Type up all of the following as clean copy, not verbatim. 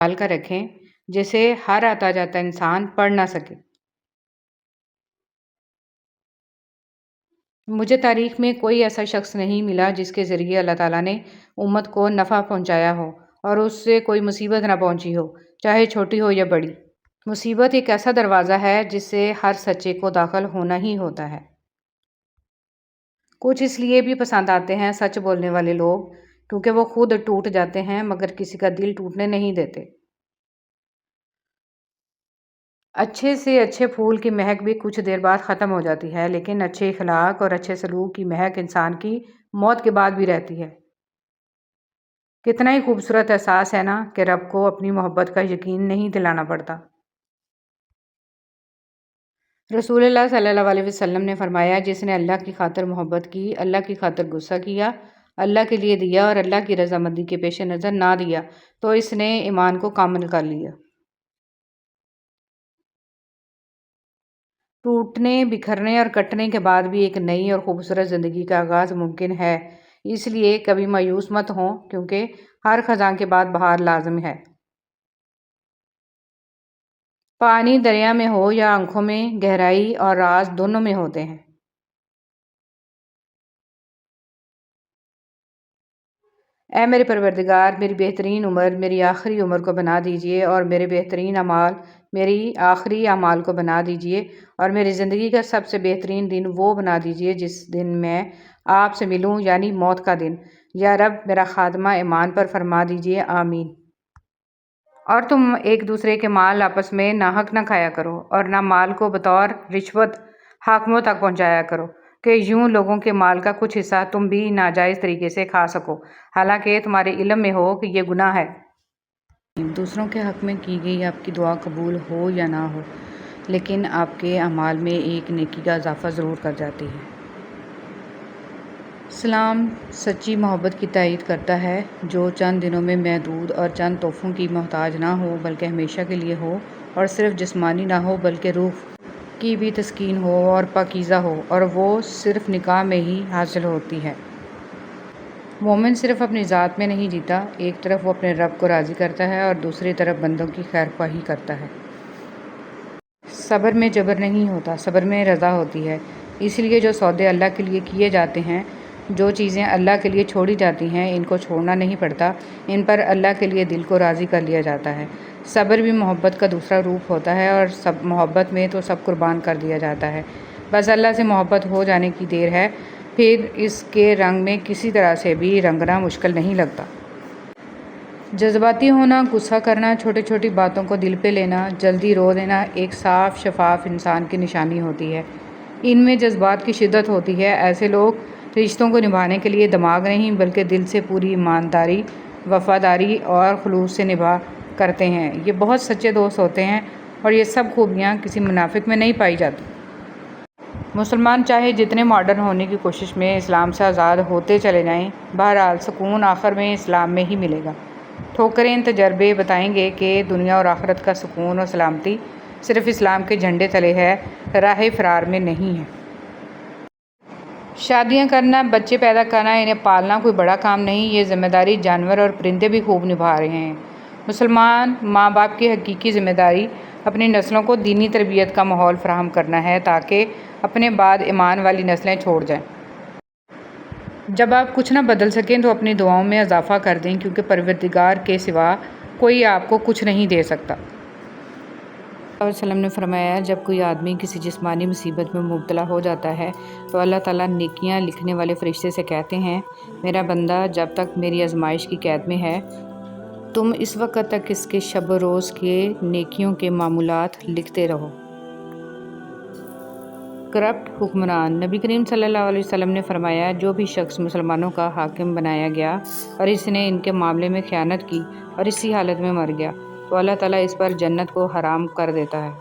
ڈال کر رکھیں جسے ہر آتا جاتا انسان پڑھ نہ سکے۔ مجھے تاریخ میں کوئی ایسا شخص نہیں ملا جس کے ذریعے اللہ تعالیٰ نے امت کو نفع پہنچایا ہو اور اس سے کوئی مصیبت نہ پہنچی ہو، چاہے چھوٹی ہو یا بڑی۔ مصیبت ایک ایسا دروازہ ہے جس سے ہر سچے کو داخل ہونا ہی ہوتا ہے۔ کچھ اس لیے بھی پسند آتے ہیں سچ بولنے والے لوگ کیونکہ وہ خود ٹوٹ جاتے ہیں مگر کسی کا دل ٹوٹنے نہیں دیتے۔ اچھے سے اچھے پھول کی مہک بھی کچھ دیر بعد ختم ہو جاتی ہے، لیکن اچھے اخلاق اور اچھے سلوک کی مہک انسان کی موت کے بعد بھی رہتی ہے۔ کتنا ہی خوبصورت احساس ہے نا کہ رب کو اپنی محبت کا یقین نہیں دلانا پڑتا۔ رسول اللہ صلی اللہ علیہ وسلم نے فرمایا، جس نے اللہ کی خاطر محبت کی، اللہ کی خاطر غصہ کیا، اللہ کے لیے دیا اور اللہ کی رضامندی کے پیش نظر نہ دیا تو اس نے ایمان کو کامل کر لیا۔ ٹوٹنے، بکھرنے اور کٹنے کے بعد بھی ایک نئی اور خوبصورت زندگی کا آغاز ممکن ہے، اس لیے کبھی مایوس مت ہوں کیونکہ ہر خزاں کے بعد بہار لازم ہے۔ پانی دریا میں ہو یا آنکھوں میں، گہرائی اور راز دونوں میں ہوتے ہیں۔ اے میرے پروردگار، میری بہترین عمر میری آخری عمر کو بنا دیجیے اور میرے بہترین اعمال میری آخری اعمال کو بنا دیجیے اور میری زندگی کا سب سے بہترین دن وہ بنا دیجیے جس دن میں آپ سے ملوں، یعنی موت کا دن۔ یا رب، میرا خاتمہ ایمان پر فرما دیجیے، آمین۔ اور تم ایک دوسرے کے مال آپس میں ناحق نہ کھایا کرو اور نہ مال کو بطور رشوت حاکموں تک پہنچایا کرو کہ یوں لوگوں کے مال کا کچھ حصہ تم بھی ناجائز طریقے سے کھا سکو، حالانکہ تمہارے علم میں ہو کہ یہ گناہ ہے۔ دوسروں کے حق میں کی گئی آپ کی دعا قبول ہو یا نہ ہو، لیکن آپ کے اعمال میں ایک نیکی کا اضافہ ضرور کر جاتی ہے۔ اسلام سچی محبت کی تائید کرتا ہے جو چند دنوں میں محدود اور چند تحفوں کی محتاج نہ ہو بلکہ ہمیشہ کے لیے ہو، اور صرف جسمانی نہ ہو بلکہ روح کی بھی تسکین ہو اور پاکیزہ ہو، اور وہ صرف نکاح میں ہی حاصل ہوتی ہے۔ مومن صرف اپنی ذات میں نہیں جیتا، ایک طرف وہ اپنے رب کو راضی کرتا ہے اور دوسری طرف بندوں کی خیر خواہی کرتا ہے۔ صبر میں جبر نہیں ہوتا، صبر میں رضا ہوتی ہے۔ اس لیے جو سودے اللہ کے لیے کیے جاتے ہیں، جو چیزیں اللہ کے لیے چھوڑی جاتی ہیں، ان کو چھوڑنا نہیں پڑتا، ان پر اللہ کے لیے دل کو راضی کر لیا جاتا ہے۔ صبر بھی محبت کا دوسرا روپ ہوتا ہے اور سب محبت میں تو سب قربان کر دیا جاتا ہے، بس اللہ سے محبت ہو جانے کی دیر ہے، پھر اس کے رنگ میں کسی طرح سے بھی رنگنا مشکل نہیں لگتا۔ جذباتی ہونا، غصہ کرنا، چھوٹی چھوٹی باتوں کو دل پہ لینا، جلدی رو دینا ایک صاف شفاف انسان کی نشانی ہوتی ہے۔ ان میں جذبات کی شدت ہوتی ہے۔ ایسے لوگ رشتوں کو نبھانے کے لیے دماغ نہیں بلکہ دل سے پوری ایمانداری، وفاداری اور خلوص سے نبھا کرتے ہیں۔ یہ بہت سچے دوست ہوتے ہیں اور یہ سب خوبیاں کسی منافق میں نہیں پائی جاتی۔ مسلمان چاہے جتنے ماڈرن ہونے کی کوشش میں اسلام سے آزاد ہوتے چلے جائیں، بہرحال سکون آخر میں اسلام میں ہی ملے گا۔ ٹھوکریں تجربے بتائیں گے کہ دنیا اور آخرت کا سکون اور سلامتی صرف اسلام کے جھنڈے تلے ہے، راہ فرار میں نہیں ہے۔ شادیاں کرنا، بچے پیدا کرنا، انہیں پالنا کوئی بڑا کام نہیں، یہ ذمہ داری جانور اور پرندے بھی خوب نبھا رہے ہیں۔ مسلمان ماں باپ کی حقیقی ذمہ داری اپنی نسلوں کو دینی تربیت کا ماحول فراہم کرنا ہے تاکہ اپنے بعد ایمان والی نسلیں چھوڑ جائیں۔ جب آپ کچھ نہ بدل سکیں تو اپنی دعاؤں میں اضافہ کر دیں کیونکہ پروردگار کے سوا کوئی آپ کو کچھ نہیں دے سکتا۔ صلی اللہ علیہ وسلم نے فرمایا، جب کوئی آدمی کسی جسمانی مصیبت میں مبتلا ہو جاتا ہے تو اللہ تعالیٰ نیکیاں لکھنے والے فرشتے سے کہتے ہیں، میرا بندہ جب تک میری آزمائش کی قید میں ہے تم اس وقت تک اس کے شب و روز کے نیکیوں کے معمولات لکھتے رہو۔ کرپٹ حکمران، نبی کریم صلی اللہ علیہ وسلم نے فرمایا، جو بھی شخص مسلمانوں کا حاکم بنایا گیا اور اس نے ان کے معاملے میں خیانت کی اور اسی حالت میں مر گیا تو اللہ تعالیٰ اس پر جنت کو حرام کر دیتا ہے۔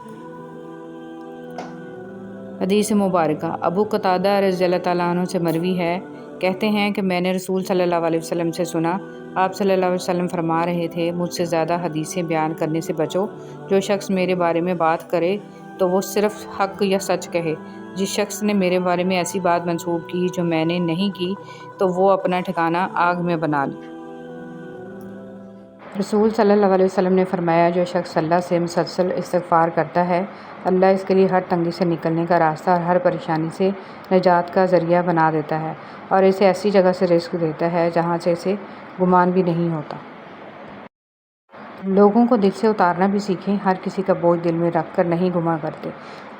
حدیث مبارکہ ابو قتادہ رضی اللہ تعالیٰ عنہ سے مروی ہے، کہتے ہیں کہ میں نے رسول صلی اللہ علیہ وسلم سے سنا، آپ صلی اللہ علیہ وسلم فرما رہے تھے، مجھ سے زیادہ حدیثیں بیان کرنے سے بچو، جو شخص میرے بارے میں بات کرے تو وہ صرف حق یا سچ کہے، جس شخص نے میرے بارے میں ایسی بات منسوب کی جو میں نے نہیں کی تو وہ اپنا ٹھکانہ آگ میں بنا لے۔ رسول صلی اللہ علیہ وسلم نے فرمایا، جو شخص اللہ سے مسلسل استغفار کرتا ہے، اللہ اس کے لیے ہر تنگی سے نکلنے کا راستہ اور ہر پریشانی سے نجات کا ذریعہ بنا دیتا ہے، اور اسے ایسی جگہ سے رزق دیتا ہے جہاں سے اسے گمان بھی نہیں ہوتا۔ لوگوں کو دل سے اتارنا بھی سیکھیں، ہر کسی کا بوجھ دل میں رکھ کر نہیں گما کرتے۔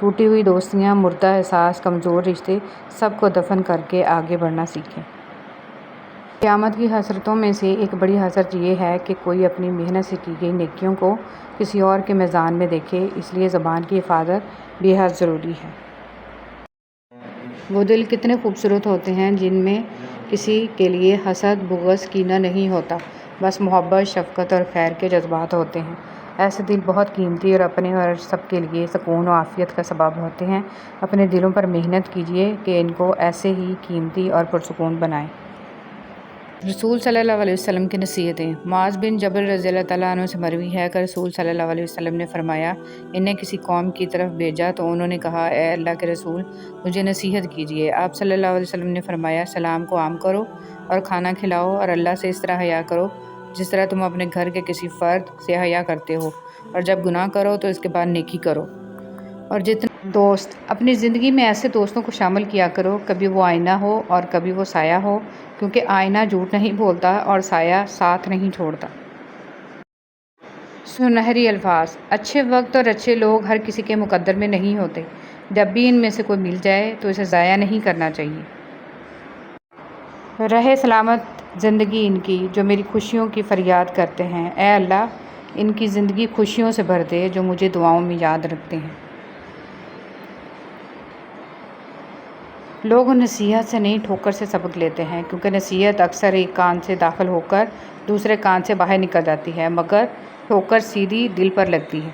ٹوٹی ہوئی دوستیاں، مردہ احساس، کمزور رشتے، سب کو دفن کر کے آگے بڑھنا سیکھیں۔ قیامت کی حسرتوں میں سے ایک بڑی حسرت یہ ہے کہ کوئی اپنی محنت سے کی گئی نیکیوں کو کسی اور کے میزان میں دیکھے، اس لیے زبان کی حفاظت بے حد ضروری ہے۔ وہ دل کتنے خوبصورت ہوتے ہیں جن میں کسی کے لیے حسد، بغض، کینہ نہیں ہوتا، بس محبت، شفقت اور خیر کے جذبات ہوتے ہیں۔ ایسے دل بہت قیمتی اور اپنے اور سب کے لیے سکون و عافیت کا سبب ہوتے ہیں۔ اپنے دلوں پر محنت کیجیے کہ ان کو ایسے ہی قیمتی اور پرسکون بنائیں۔ رسول صلی اللہ علیہ وسلم کی نصیحتیں۔ معاذ بن جبل رضی اللہ تعالیٰ عنہ سے مروی ہے کہ رسول صلی اللہ علیہ وسلم نے فرمایا، انہیں کسی قوم کی طرف بھیجا تو انہوں نے کہا، اے اللہ کے رسول، مجھے نصیحت کیجیے۔ آپ صلی اللہ علیہ وسلم نے فرمایا، سلام کو عام کرو اور کھانا کھلاؤ، اور اللہ سے اس طرح حیا کرو جس طرح تم اپنے گھر کے کسی فرد سے حیا کرتے ہو، اور جب گناہ کرو تو اس کے بعد نیکی کرو۔ اور جتنے دوست، اپنی زندگی میں ایسے دوستوں کو شامل کیا کرو، کبھی وہ آئینہ ہو اور کبھی وہ سایہ ہو، کیونکہ آئینہ جھوٹ نہیں بولتا اور سایہ ساتھ نہیں چھوڑتا۔ سنہری الفاظ۔ اچھے وقت اور اچھے لوگ ہر کسی کے مقدر میں نہیں ہوتے، جب بھی ان میں سے کوئی مل جائے تو اسے ضائع نہیں کرنا چاہیے۔ رہے سلامت زندگی ان کی جو میری خوشیوں کی فریاد کرتے ہیں، اے اللہ ان کی زندگی خوشیوں سے بھر دے جو مجھے دعاؤں میں یاد رکھتے ہیں۔ لوگ نصیحت سے نہیں ٹھوکر سے سبق لیتے ہیں، کیونکہ نصیحت اکثر ایک کان سے داخل ہو کر دوسرے کان سے باہر نکل جاتی ہے، مگر ٹھوکر سیدھی دل پر لگتی ہے۔